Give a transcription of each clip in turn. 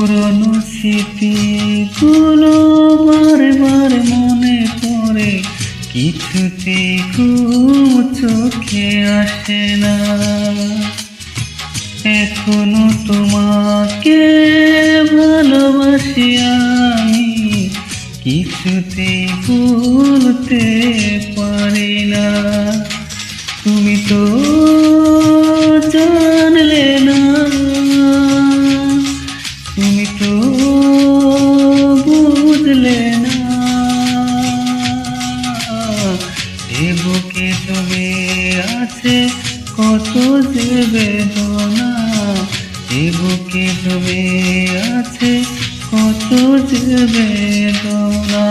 পুরনো স্মৃতিগুলো বারবার মনে পড়ে, কিছুতেই ঘুম চোখে আসে না। এখনো তোমাকে ভালোবাসি আমি, কিছুতেই ভুলতে পারি না। তুমি তো জানলে না, তুমি তো বুঝলে না, এ বুকে ডুবে আছে কত যে বেদনা, এ বুকে ডুবে আছে কত যে বেদনা।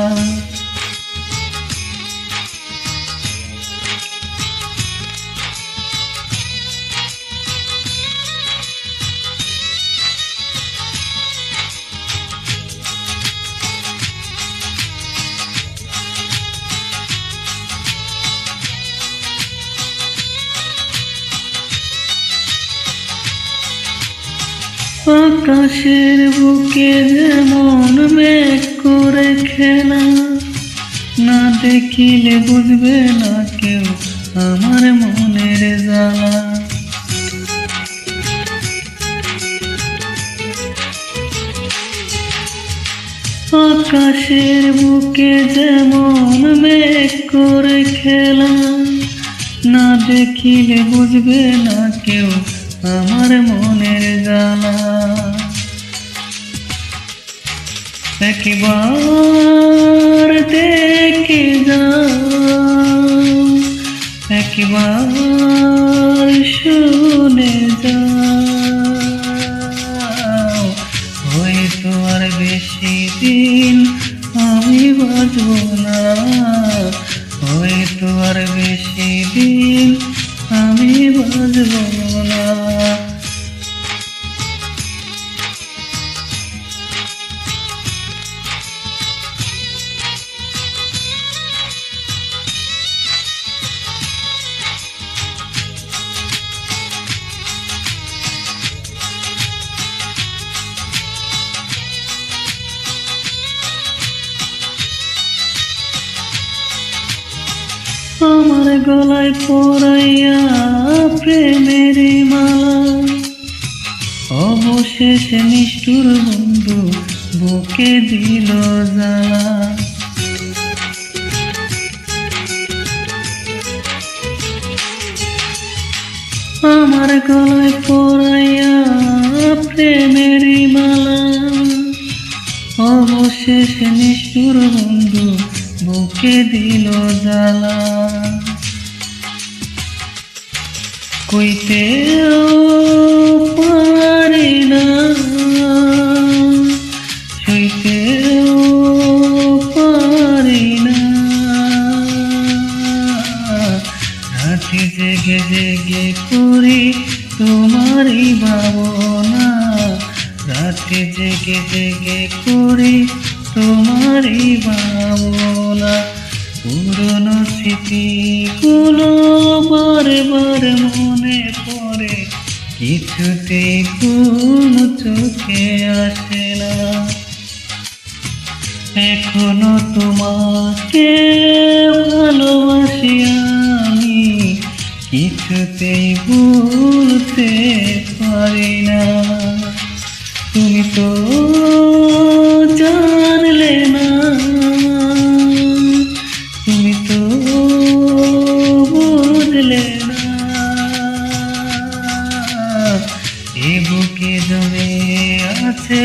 আকাশের বুকে যেমন মেঘ করে খেলা, না দেখিলে বুঝবে না কেউ আমার মনের জ্বালা। আকাশের বুকে যেমন মেঘ করে খেলা, না দেখিলে বুঝবে না কেউ আমার মনের জ্বালা। একবার দেখে যাও, একবার শুনে যাও, হয়তো আর বেশি দিন আমি বাঁচব না, হয়তো আর বেশি দিন আমি বাঁচব না। আমার গলায় পরাইয়া প্রেমের মালা, অবশেষে নিষ্ঠুর বন্ধু বুকে দিল জ্বালা। আমার গলায় পরাইয়া প্রেমের মালা, অবশেষে নিষ্ঠুর বন্ধু বুকে দিল জ্বালা। কইতেও পারি না, সইতেও পারি না, রাতে জেগে জেগে করি তোমারই ভাবনা, রাতে জেগে জেগে করি তোমারই ভাবনা। পুরনো স্মৃতিগুলো বারবার মনে পড়ে, কিছুতেই ঘুম চোখে আসে না। এখনো তোমাকে ভালোবাসি আমি, কিছুতেই ভুলতে পারি না। তুমি তো জানলে না, তুমি তো বুঝলে না, এ বুকে জমে আছে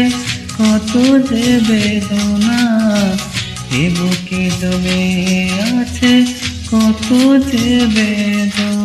কত যে বেদনা, এ বুকে জমে আছে কত যে বেদনা।